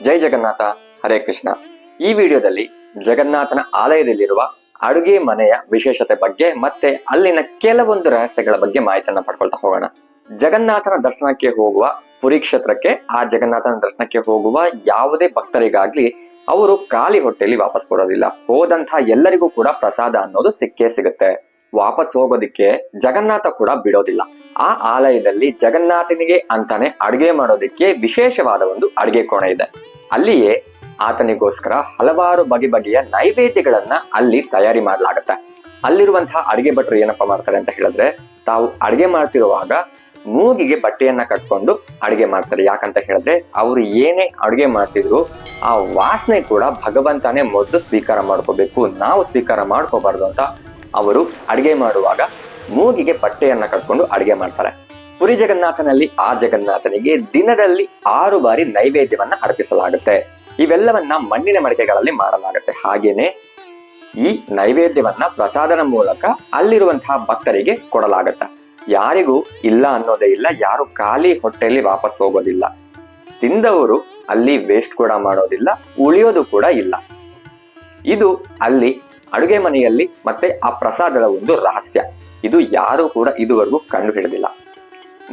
ಜೈ ಜಗನ್ನಾಥ, ಹರೇ ಕೃಷ್ಣ. ಈ ವಿಡಿಯೋದಲ್ಲಿ ಜಗನ್ನಾಥನ ಆಲಯದಲ್ಲಿರುವ ಅಡುಗೆ ಮನೆಯ ವಿಶೇಷತೆ ಬಗ್ಗೆ ಮತ್ತೆ ಅಲ್ಲಿನ ಕೆಲವೊಂದು ರಹಸ್ಯಗಳ ಬಗ್ಗೆ ಮಾಹಿತಿಯನ್ನ ಪಡ್ಕೊಳ್ತಾ ಹೋಗೋಣ. ಜಗನ್ನಾಥನ ದರ್ಶನಕ್ಕೆ ಹೋಗುವ ಪುರಿ ಕ್ಷೇತ್ರಕ್ಕೆ, ಆ ಜಗನ್ನಾಥನ ದರ್ಶನಕ್ಕೆ ಹೋಗುವ ಯಾವುದೇ ಭಕ್ತರಿಗಾಗ್ಲಿ ಅವರು ಖಾಲಿ ಹೊಟ್ಟೆಯಲ್ಲಿ ವಾಪಸ್ ಬರೋದಿಲ್ಲ. ಹೋದಂತಹ ಎಲ್ಲರಿಗೂ ಕೂಡ ಪ್ರಸಾದ ಅನ್ನೋದು ಸಿಕ್ಕೇ ಸಿಗುತ್ತೆ. ವಾಪಸ್ ಹೋಗೋದಿಕ್ಕೆ ಜಗನ್ನಾಥ ಕೂಡ ಬಿಡೋದಿಲ್ಲ. ಆ ಆಲಯದಲ್ಲಿ ಜಗನ್ನಾಥನಿಗೆ ಅಂತಾನೆ ಅಡುಗೆ ಮಾಡೋದಿಕ್ಕೆ ವಿಶೇಷವಾದ ಒಂದು ಅಡುಗೆ ಕೋಣೆ ಇದೆ. ಅಲ್ಲಿಯೇ ಆತನಿಗೋಸ್ಕರ ಹಲವಾರು ಬಗೆಯ ನೈವೇದ್ಯಗಳನ್ನ ಅಲ್ಲಿ ತಯಾರಿ ಮಾಡಲಾಗತ್ತೆ. ಅಲ್ಲಿರುವಂತಹ ಅಡುಗೆ ಭಟ್ರು ಏನಪ್ಪಾ ಮಾಡ್ತಾರೆ ಅಂತ ಹೇಳಿದ್ರೆ, ತಾವು ಅಡುಗೆ ಮಾಡ್ತಿರುವಾಗ ಮೂಗಿಗೆ ಬಟ್ಟೆಯನ್ನ ಕಟ್ಕೊಂಡು ಅಡುಗೆ ಮಾಡ್ತಾರೆ. ಯಾಕಂತ ಹೇಳಿದ್ರೆ ಅವರು ಏನೇ ಅಡುಗೆ ಮಾಡ್ತಿದ್ರು ಆ ವಾಸನೆ ಕೂಡ ಭಗವಂತನೇ ಮೊದಲು ಸ್ವೀಕಾರ ಮಾಡ್ಕೋಬೇಕು, ನಾವು ಸ್ವೀಕಾರ ಮಾಡ್ಕೋಬಾರ್ದು ಅಂತ ಅವರು ಅಡುಗೆ ಮಾಡುವಾಗ ಮೂಗಿಗೆ ಬಟ್ಟೆಯನ್ನ ಕಟ್ಕೊಂಡು ಅಡುಗೆ ಮಾಡ್ತಾರೆ. ಪುರಿ ಜಗನ್ನಾಥನಲ್ಲಿ ಆ ಜಗನ್ನಾಥನಿಗೆ ದಿನದಲ್ಲಿ 6 ಬಾರಿ ನೈವೇದ್ಯವನ್ನ ಅರ್ಪಿಸಲಾಗುತ್ತೆ. ಇವೆಲ್ಲವನ್ನ ಮಣ್ಣಿನ ಮಡಿಕೆಗಳಲ್ಲಿ ಮಾಡಲಾಗುತ್ತೆ. ಹಾಗೇನೆ ಈ ನೈವೇದ್ಯವನ್ನ ಪ್ರಸಾದನ ಮೂಲಕ ಅಲ್ಲಿರುವಂತಹ ಭಕ್ತರಿಗೆ ಕೊಡಲಾಗತ್ತೆ. ಯಾರಿಗೂ ಇಲ್ಲ ಅನ್ನೋದೇ ಇಲ್ಲ, ಯಾರು ಖಾಲಿ ಹೊಟ್ಟೆಯಲ್ಲಿ ವಾಪಸ್ ಹೋಗೋದಿಲ್ಲ. ತಿಂದವರು ಅಲ್ಲಿ ವೇಸ್ಟ್ ಕೂಡ ಮಾಡೋದಿಲ್ಲ, ಉಳಿಯೋದು ಕೂಡ ಇಲ್ಲ. ಇದು ಅಲ್ಲಿ ಅಡುಗೆ ಮನೆಯಲ್ಲಿ ಮತ್ತೆ ಆ ಪ್ರಸಾದದ ಒಂದು ರಹಸ್ಯ. ಇದು ಯಾರು ಕೂಡ ಇದುವರೆಗೂ ಕಂಡು ಹಿಡಿದಿಲ್ಲ.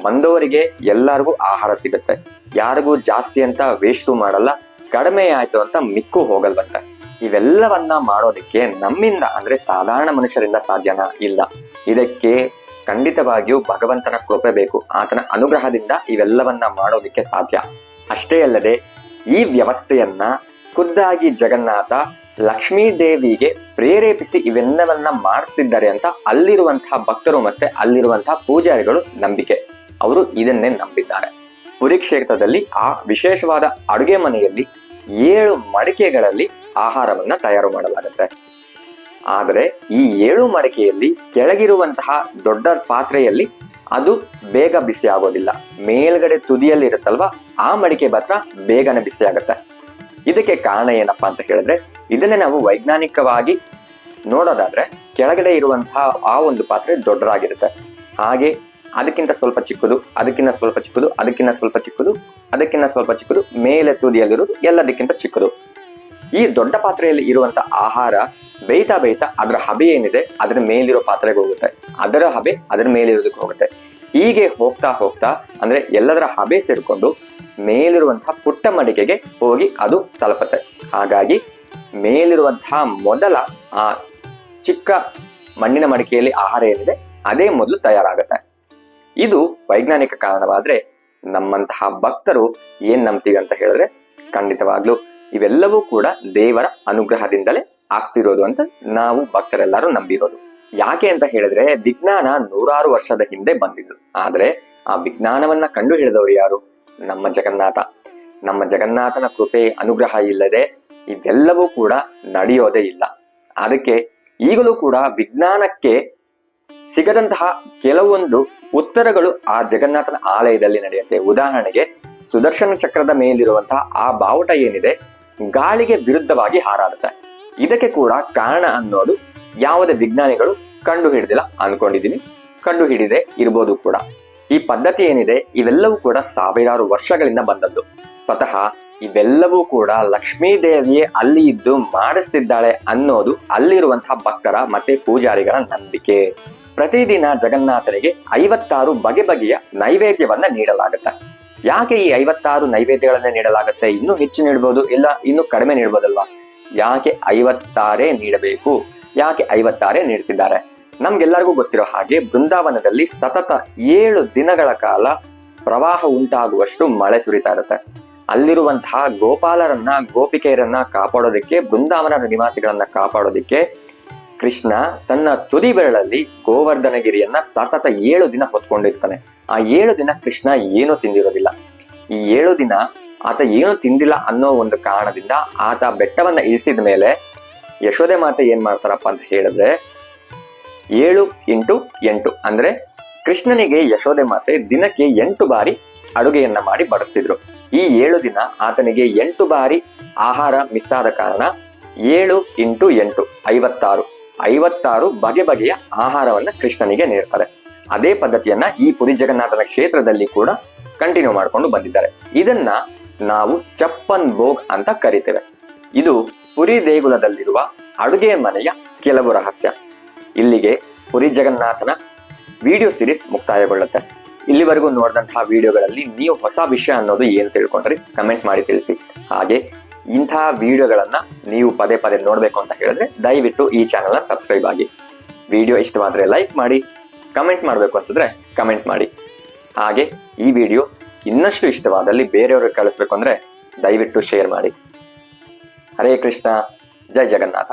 ಬಂದವರಿಗೆ ಎಲ್ಲರಿಗೂ ಆಹಾರ ಸಿಗುತ್ತೆ, ಯಾರಿಗೂ ಜಾಸ್ತಿ ಅಂತ ವೇಸ್ಟು ಮಾಡಲ್ಲ, ಕಡಿಮೆ ಆಯ್ತು ಅಂತ ಮಿಕ್ಕು ಹೋಗಲ್ವಂತೆ. ಇವೆಲ್ಲವನ್ನ ಮಾಡೋದಕ್ಕೆ ನಮ್ಮಿಂದ ಅಂದ್ರೆ ಸಾಧಾರಣ ಮನುಷ್ಯರಿಂದ ಸಾಧ್ಯನಾ? ಇಲ್ಲ. ಇದಕ್ಕೆ ಖಂಡಿತವಾಗಿಯೂ ಭಗವಂತನ ಕೃಪೆ ಬೇಕು, ಆತನ ಅನುಗ್ರಹದಿಂದ ಇವೆಲ್ಲವನ್ನ ಮಾಡೋದಕ್ಕೆ ಸಾಧ್ಯ. ಅಷ್ಟೇ ಅಲ್ಲದೆ ಈ ವ್ಯವಸ್ಥೆಯನ್ನ ಖುದ್ದಾಗಿ ಜಗನ್ನಾಥ ಲಕ್ಷ್ಮೀ ದೇವಿಗೆ ಪ್ರೇರೇಪಿಸಿ ಇವೆಲ್ಲವನ್ನ ಮಾಡಿಸ್ತಿದ್ದಾರೆ ಅಂತ ಅಲ್ಲಿರುವಂತಹ ಭಕ್ತರು ಮತ್ತೆ ಅಲ್ಲಿರುವಂತಹ ಪೂಜಾರಿಗಳು ನಂಬಿಕೆ. ಅವರು ಇದನ್ನೇ ನಂಬಿದ್ದಾರೆ. ಪುರಿ ಕ್ಷೇತ್ರದಲ್ಲಿ ಆ ವಿಶೇಷವಾದ ಅಡುಗೆ ಮನೆಯಲ್ಲಿ 7 ಮಡಿಕೆಗಳಲ್ಲಿ ಆಹಾರವನ್ನ ತಯಾರು ಮಾಡಲಾಗುತ್ತೆ. ಆದರೆ ಈ 7 ಮಡಿಕೆಯಲ್ಲಿ ಕೆಳಗಿರುವಂತಹ ದೊಡ್ಡ ಪಾತ್ರೆಯಲ್ಲಿ ಅದು ಬೇಗ ಬಿಸಿ ಆಗೋದಿಲ್ಲ. ಮೇಲ್ಗಡೆ ತುದಿಯಲ್ಲಿ ಇರುತ್ತಲ್ವಾ, ಆ ಮಡಿಕೆ ಮಾತ್ರ ಬೇಗನೆ ಬಿಸಿ ಆಗುತ್ತೆ. ಇದಕ್ಕೆ ಕಾರಣ ಏನಪ್ಪಾ ಅಂತ ಹೇಳಿದ್ರೆ, ಇದನ್ನೇ ನಾವು ವೈಜ್ಞಾನಿಕವಾಗಿ ನೋಡೋದಾದ್ರೆ ಕೆಳಗಡೆ ಇರುವಂತಹ ಆ ಒಂದು ಪಾತ್ರೆ ದೊಡ್ಡದಾಗಿರುತ್ತೆ. ಹಾಗೆ ಅದಕ್ಕಿಂತ ಸ್ವಲ್ಪ ಚಿಕ್ಕದು, ಅದಕ್ಕಿಂತ ಸ್ವಲ್ಪ ಚಿಕ್ಕದು, ಅದಕ್ಕಿಂತ ಸ್ವಲ್ಪ ಚಿಕ್ಕದು, ಅದಕ್ಕಿಂತ ಸ್ವಲ್ಪ ಚಿಕ್ಕದು, ಮೇಲೆ ತುದಿಯಲ್ಲಿರೋದು ಎಲ್ಲದಕ್ಕಿಂತ ಚಿಕ್ಕದು. ಈ ದೊಡ್ಡ ಪಾತ್ರೆಯಲ್ಲಿ ಇರುವಂತಹ ಆಹಾರ ಬೇಯ್ತಾ ಬೇಯ್ತಾ ಅದರ ಹಬೆ ಏನಿದೆ ಅದರ ಮೇಲಿರೋ ಪಾತ್ರೆಗೆ ಹೋಗುತ್ತೆ, ಅದರ ಹಬೆ ಅದರ ಮೇಲಿರೋದಕ್ಕೆ ಹೋಗುತ್ತೆ. ಹೀಗೆ ಹೋಗ್ತಾ ಹೋಗ್ತಾ ಅಂದ್ರೆ ಎಲ್ಲದರ ಹಬೆ ಸೇರ್ಕೊಂಡು ಮೇಲಿರುವಂತಹ ಪುಟ್ಟ ಮಡಿಕೆಗೆ ಹೋಗಿ ಅದು ತಲುಪುತ್ತೆ. ಹಾಗಾಗಿ ಮೇಲಿರುವಂತಹ ಮೊದಲ ಆ ಚಿಕ್ಕ ಮಣ್ಣಿನ ಮಡಿಕೆಯಲ್ಲಿ ಆಹಾರ ಏನಿದೆ ಅದೇ ಮೊದಲು ತಯಾರಾಗುತ್ತೆ. ಇದು ವೈಜ್ಞಾನಿಕ ಕಾರಣವಾದ್ರೆ ನಮ್ಮಂತಹ ಭಕ್ತರು ಏನ್ ನಂಬ್ತೀವಿ ಅಂತ ಹೇಳಿದ್ರೆ, ಖಂಡಿತವಾಗ್ಲೂ ಇವೆಲ್ಲವೂ ಕೂಡ ದೇವರ ಅನುಗ್ರಹದಿಂದಲೇ ಆಗ್ತಿರೋದು ಅಂತ ನಾವು ಭಕ್ತರೆಲ್ಲರೂ ನಂಬಿರೋದು. ಯಾಕೆ ಅಂತ ಹೇಳಿದ್ರೆ, ವಿಜ್ಞಾನ 100 ವರ್ಷದ ಹಿಂದೆ ಬಂದಿದ್ದು. ಆದ್ರೆ ಆ ವಿಜ್ಞಾನವನ್ನ ಕಂಡು ಹಿಡಿದವರು ಯಾರು? ನಮ್ಮ ಜಗನ್ನಾಥ. ನಮ್ಮ ಜಗನ್ನಾಥನ ಕೃಪೆ ಅನುಗ್ರಹ ಇಲ್ಲದೆ ಇವೆಲ್ಲವೂ ಕೂಡ ನಡೆಯೋದೇ ಇಲ್ಲ. ಅದಕ್ಕೆ ಈಗಲೂ ಕೂಡ ವಿಜ್ಞಾನಕ್ಕೆ ಸಿಗದಂತಹ ಕೆಲವೊಂದು ಉತ್ತರಗಳು ಆ ಜಗನ್ನಾಥನ ಆಲಯದಲ್ಲಿ ನಡೆಯುತ್ತೆ. ಉದಾಹರಣೆಗೆ, ಸುದರ್ಶನ ಚಕ್ರದ ಮೇಲಿರುವಂತಹ ಆ ಬಾವುಟ ಏನಿದೆ ಗಾಳಿಗೆ ವಿರುದ್ಧವಾಗಿ ಹಾರಾಡುತ್ತೆ. ಇದಕ್ಕೆ ಕೂಡ ಕಾರಣ ಅನ್ನೋದು ಯಾವುದೇ ವಿಜ್ಞಾನಿಗಳು ಕಂಡು ಹಿಡಿದಿಲ್ಲ ಅನ್ಕೊಂಡಿದ್ದೀನಿ, ಕಂಡು ಹಿಡಿದೇ ಇರ್ಬೋದು ಕೂಡ. ಈ ಪದ್ಧತಿ ಏನಿದೆ ಇವೆಲ್ಲವೂ ಕೂಡ ಸಾವಿರಾರು ವರ್ಷಗಳಿಂದ ಬಂದದ್ದು. ಸ್ವತಃ ಇವೆಲ್ಲವೂ ಕೂಡ ಲಕ್ಷ್ಮೀ ದೇವಿಯೇ ಅಲ್ಲಿ ಇದ್ದು ಮಾಡಿಸ್ತಿದ್ದಾಳೆ ಅನ್ನೋದು ಅಲ್ಲಿರುವಂತಹ ಭಕ್ತರ ಮತ್ತೆ ಪೂಜಾರಿಗಳ ನಂಬಿಕೆ. ಪ್ರತಿದಿನ ಜಗನ್ನಾಥನಿಗೆ 56 ಬಗೆಯ ನೈವೇದ್ಯವನ್ನ ನೀಡಲಾಗುತ್ತೆ. ಯಾಕೆ ಈ 56 ನೈವೇದ್ಯಗಳನ್ನ ನೀಡಲಾಗುತ್ತೆ? ಇನ್ನೂ ಹೆಚ್ಚು ನೀಡಬಹುದು, ಇಲ್ಲ ಇನ್ನೂ ಕಡಿಮೆ ನೀಡಬಹುದಲ್ವಾ? ಯಾಕೆ 56 ನೀಡಬೇಕು? ಯಾಕೆ 56 ನೀಡ್ತಿದ್ದಾರೆ? ನಮ್ಗೆಲ್ಲರಿಗೂ ಗೊತ್ತಿರೋ ಹಾಗೆ ಬೃಂದಾವನದಲ್ಲಿ ಸತತ 7 ದಿನಗಳ ಕಾಲ ಪ್ರವಾಹ ಉಂಟಾಗುವಷ್ಟು ಮಳೆ ಸುರಿತಾ ಇರುತ್ತೆ. ಅಲ್ಲಿರುವಂತಹ ಗೋಪಾಲರನ್ನ ಗೋಪಿಕೆಯರನ್ನ ಕಾಪಾಡೋದಕ್ಕೆ, ಬೃಂದಾವನದ ನಿವಾಸಿಗಳನ್ನ ಕಾಪಾಡೋದಕ್ಕೆ ಕೃಷ್ಣ ತನ್ನ ತುದಿ ಬೆರಳಲ್ಲಿ ಗೋವರ್ಧನಗಿರಿಯನ್ನ ಸತತ 7 ದಿನ ಹೊತ್ಕೊಂಡಿರ್ತಾನೆ. ಆ 7 ದಿನ ಕೃಷ್ಣ ಏನೂ ತಿಂದಿರೋದಿಲ್ಲ. ಈ 7 ದಿನ ಆತ ಏನೂ ತಿಂದಿಲ್ಲ ಅನ್ನೋ ಒಂದು ಕಾರಣದಿಂದ ಆತ ಬೆಟ್ಟವನ್ನ ಇಳಿಸಿದ ಮೇಲೆ ಯಶೋದೆ ಮಾತೆ ಏನ್ ಮಾಡ್ತಾರಪ್ಪ ಅಂತ ಹೇಳಿದ್ರೆ, 7 × 8 ಅಂದ್ರೆ ಕೃಷ್ಣನಿಗೆ ಯಶೋದೆ ಮಾತೆ ದಿನಕ್ಕೆ 8 ಬಾರಿ ಅಡುಗೆಯನ್ನ ಮಾಡಿ ಬಡಿಸ್ತಿದ್ರು. ಈ 7 ದಿನ ಆತನಿಗೆ 8 ಬಾರಿ ಆಹಾರ ಮಿಸ್ ಆದ ಕಾರಣ 7 × 8 56 ಬಗೆಯ ಆಹಾರವನ್ನ ಕೃಷ್ಣನಿಗೆ ನೀಡ್ತಾರೆ. ಅದೇ ಪದ್ಧತಿಯನ್ನ ಈ ಪುರಿ ಜಗನ್ನಾಥನ ಕ್ಷೇತ್ರದಲ್ಲಿ ಕೂಡ ಕಂಟಿನ್ಯೂ ಮಾಡ್ಕೊಂಡು ಬಂದಿದ್ದಾರೆ. ಇದನ್ನ ನಾವು ಚಪ್ಪನ್ ಭೋಗ್ ಅಂತ ಕರಿತೇವೆ. ಇದು ಪುರಿ ದೇಗುಲದಲ್ಲಿರುವ ಅಡುಗೆ ಮನೆಯ ಕೆಲವು ರಹಸ್ಯ. ಇಲ್ಲಿಗೆ ಪುರಿ ಜಗನ್ನಾಥನ ವಿಡಿಯೋ ಸಿರೀಸ್ ಮುಕ್ತಾಯಗೊಳ್ಳುತ್ತೆ. ಇಲ್ಲಿವರೆಗೂ ನೋಡಿದಂತಹ ವಿಡಿಯೋಗಳಲ್ಲಿ ನೀವು ಹೊಸ ವಿಷಯ ಅನ್ನೋದು ಏನು ತಿಳ್ಕೊಂಡ್ರಿ ಕಮೆಂಟ್ ಮಾಡಿ ತಿಳಿಸಿ. ಹಾಗೆ ಇಂತಹ ವಿಡಿಯೋಗಳನ್ನ ನೀವು ಪದೇ ಪದೇ ನೋಡಬೇಕು ಅಂತ ಹೇಳಿದ್ರೆ ದಯವಿಟ್ಟು ಈ ಚಾನಲ್ನ ಸಬ್ಸ್ಕ್ರೈಬ್ ಆಗಿ. ವಿಡಿಯೋ ಇಷ್ಟವಾದರೆ ಲೈಕ್ ಮಾಡಿ, ಕಮೆಂಟ್ ಮಾಡಬೇಕು ಅನ್ಸಿದ್ರೆ ಕಮೆಂಟ್ ಮಾಡಿ. ಹಾಗೆ ಈ ವಿಡಿಯೋ ಇನ್ನಷ್ಟು ಇಷ್ಟವಾದಲ್ಲಿ ಬೇರೆಯವ್ರಿಗೆ ಕಳಿಸ್ಬೇಕು ಅಂದ್ರೆ ದಯವಿಟ್ಟು ಶೇರ್ ಮಾಡಿ. ಹರೇ ಕೃಷ್ಣ, ಜೈ ಜಗನ್ನಾಥ.